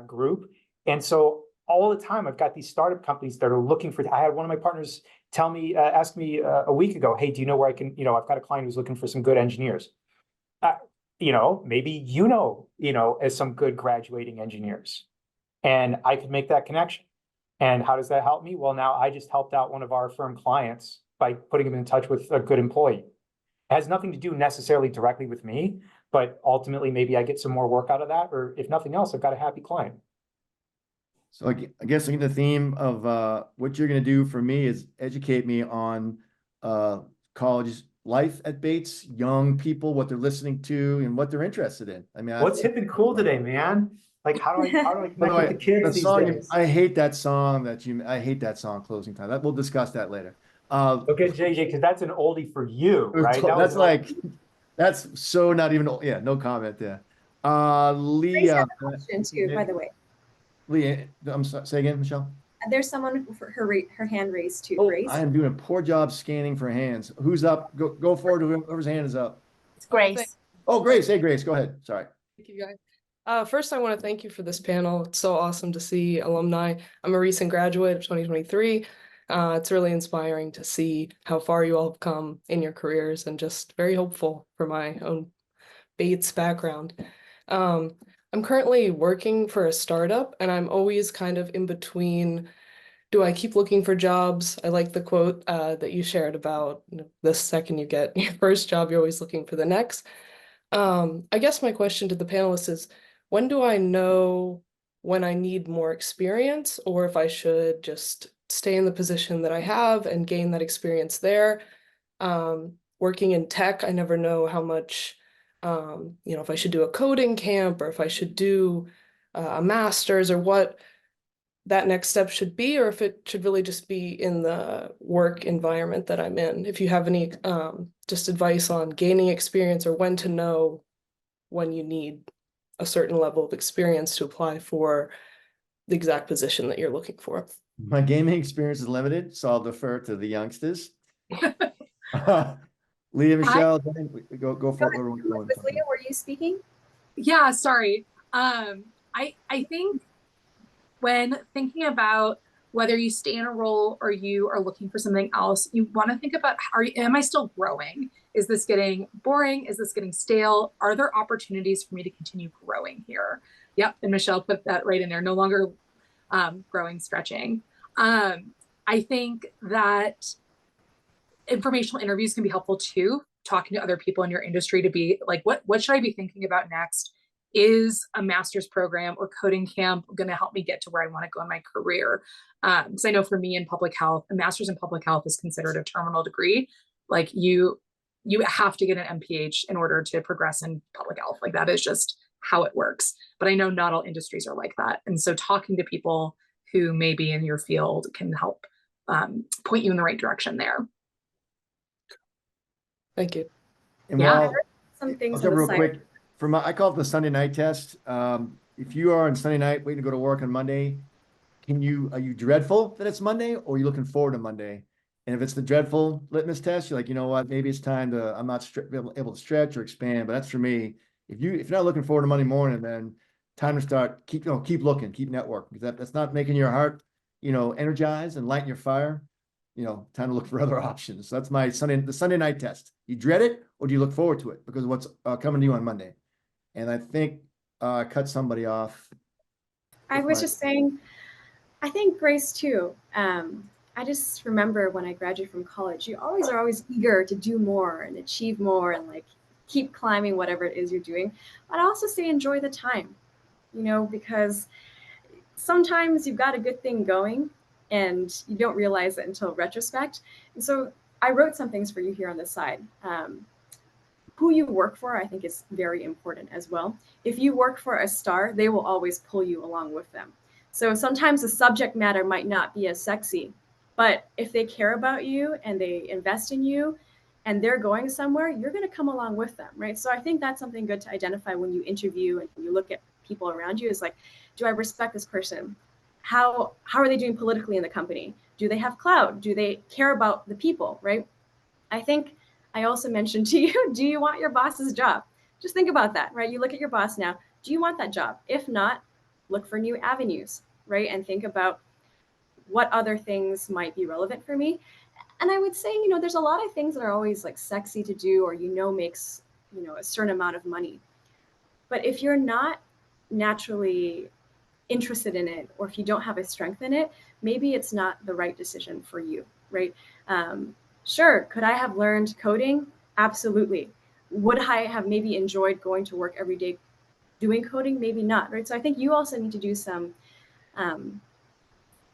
group. And so all the time, I've got these startup companies that are looking for, I had one of my partners tell me, ask me a week ago, hey, do you know where I can, you know, I've got a client who's looking for some good engineers. You know, maybe, you know, as some good graduating engineers, and I could make that connection. And how does that help me? Well, now I just helped out one of our firm clients by putting him in touch with a good employee. It has nothing to do necessarily directly with me, but ultimately maybe I get some more work out of that, or if nothing else, I've got a happy client. So I guess the theme of what you're going to do for me is educate me on college life at Bates, young people, what they're listening to and what they're interested in. I mean, What's hip and cool today, man? Like, how do I connect with the kids these days? I hate that song I hate that song, Closing Time. We'll discuss that later. Okay, JJ, because that's an oldie for you, right? That's like, that's so not even, yeah, no comment there. Leah. Question too, by the way. Leah, I'm sorry, say again, Michelle. There's someone for her hand raised too. Oh, Grace. I am doing a poor job scanning for hands. Who's up? Go forward to whoever's hand is up. It's Grace. Oh, Grace. Hey, Grace, go ahead. Sorry. Thank you, guys. First, I want to thank you for this panel. It's so awesome to see alumni. I'm a recent graduate of 2023. It's really inspiring to see how far you all have come in your careers, and just very hopeful for my own Bates background. I'm currently working for a startup, and I'm always kind of in between. Do I keep looking for jobs? I like the quote that you shared about, you know, the second you get your first job, you're always looking for the next. I guess my question to the panelists is, when do I know when I need more experience, or if I should just stay in the position that I have and gain that experience there? Working in tech, I never know how much, you know, if I should do a coding camp or if I should do a master's, or what that next step should be, or if it should really just be in the work environment that I'm in. If you have any just advice on gaining experience, or when to know when you need a certain level of experience to apply for the exact position that you're looking for. My gaming experience is limited, so I'll defer to the youngsters. Leah, Michelle, go for it. Leah, were you speaking? Yeah, sorry. I think when thinking about whether you stay in a role or you are looking for something else, you want to think about, am I still growing? Is this getting boring? Is this getting stale? Are there opportunities for me to continue growing here? Yep. And Michelle put that right in there. No longer growing, stretching. I think that informational interviews can be helpful too. Talking to other people in your industry to be like, what should I be thinking about next? Is a master's program or coding camp going to help me get to where I want to go in my career? Because I know for me in public health, a master's in public health is considered a terminal degree. Like you have to get an MPH in order to progress in public health. Like that is just how it works. But I know not all industries are like that. And so talking to people who may be in your field can help point you in the right direction there. Thank you. And Yeah. Some things okay, on the real side. quick. I call it the Sunday night test. If you are on Sunday night waiting to go to work on Monday, are you dreadful that it's Monday, or are you looking forward to Monday? And if it's the dreadful litmus test, you're like, you know what, maybe it's time I'm not able to stretch or expand. But that's for me. If you're not looking forward to Monday morning, then time to start, keep looking, keep networking, because that's not making your heart, energized and lighting your fire. Time to look for other options. So that's the Sunday night test. You dread it, or do you look forward to it because of what's coming to you on Monday? And I think I cut somebody off. I was just saying, I think Grace too. I just remember when I graduated from college, you always are eager to do more and achieve more and like keep climbing whatever it is you're doing. But I also say enjoy the time, because sometimes you've got a good thing going and you don't realize it until retrospect. And so I wrote some things for you here on this side. who you work for, I think, is very important as well. If you work for a star, they will always pull you along with them. So sometimes the subject matter might not be as sexy, but if they care about you and they invest in you and they're going somewhere, you're going to come along with them, right? So I think that's something good to identify when you interview and you look at people around you, is like, do I respect this person? How are they doing politically in the company? Do they have clout? Do they care about the people, right? I think I also mentioned to you, do you want your boss's job? Just think about that, right? You look at your boss now, do you want that job? If not, look for new avenues, right? And think about what other things might be relevant for me. And I would say, there's a lot of things that are always like sexy to do or, makes, a certain amount of money. But if you're not naturally interested in it, or if you don't have a strength in it, maybe it's not the right decision for you, right? Sure, could I have learned coding? Absolutely. Would I have maybe enjoyed going to work every day doing coding? Maybe not, right? So I think you also need to do some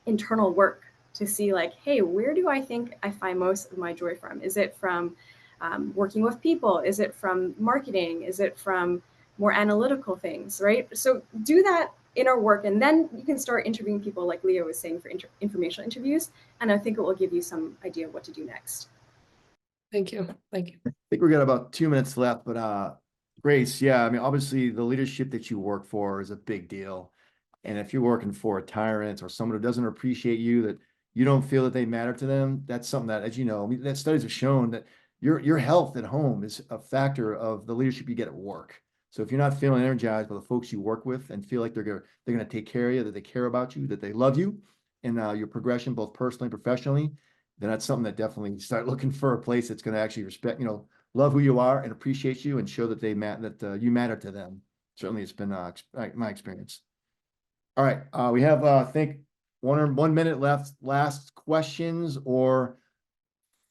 internal work to see like, hey, where do I think I find most of my joy from? Is it from working with people? Is it from marketing? Is it from more analytical things, right? So do that inner work, and then you can start interviewing people like Leah was saying for informational interviews. And I think it will give you some idea of what to do next. Thank you. Thank you. I think we got about 2 minutes left, but Grace, yeah, I mean, obviously the leadership that you work for is a big deal. And if you're working for a tyrant or someone who doesn't appreciate you, that you don't feel that they matter to them, that's something that, as you know, I mean, that studies have shown that your health at home is a factor of the leadership you get at work. So if you're not feeling energized by the folks you work with and feel like they're gonna take care of you, that they care about you, that they love you, and your progression both personally and professionally, then that's something that definitely start looking for a place that's going to actually respect, love who you are and appreciate you and show that you matter to them. Certainly, it's been my experience. All right, we have I think 1 minute left. Last questions, or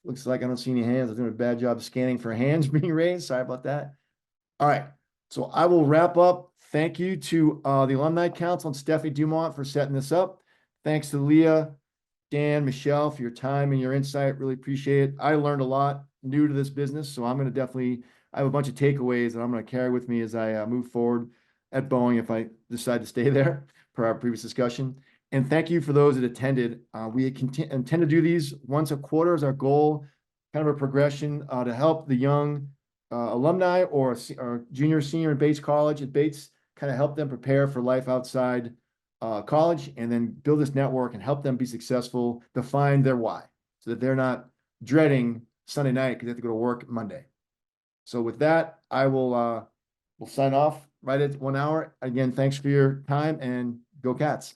looks like I don't see any hands. I'm doing a bad job scanning for hands being raised. Sorry about that. All right, so I will wrap up. Thank you to the Alumni Council and Stephanie Dumont for setting this up. Thanks to Leah, Dan, Michelle, for your time and your insight. Really appreciate it. I learned a lot new to this business, so I'm going to I have a bunch of takeaways that I'm going to carry with me as I move forward at Boeing if I decide to stay there per our previous discussion. And thank you for those that attended. We intend to do these once a quarter as our goal, kind of a progression to help the young alumni or junior, senior in Bates College at Bates, kind of help them prepare for life outside college, and then build this network and help them be successful, define their why, so that they're not dreading Sunday night because they have to go to work Monday. So with that, I will we'll sign off right at 1 hour. Again, thanks for your time, and go Cats.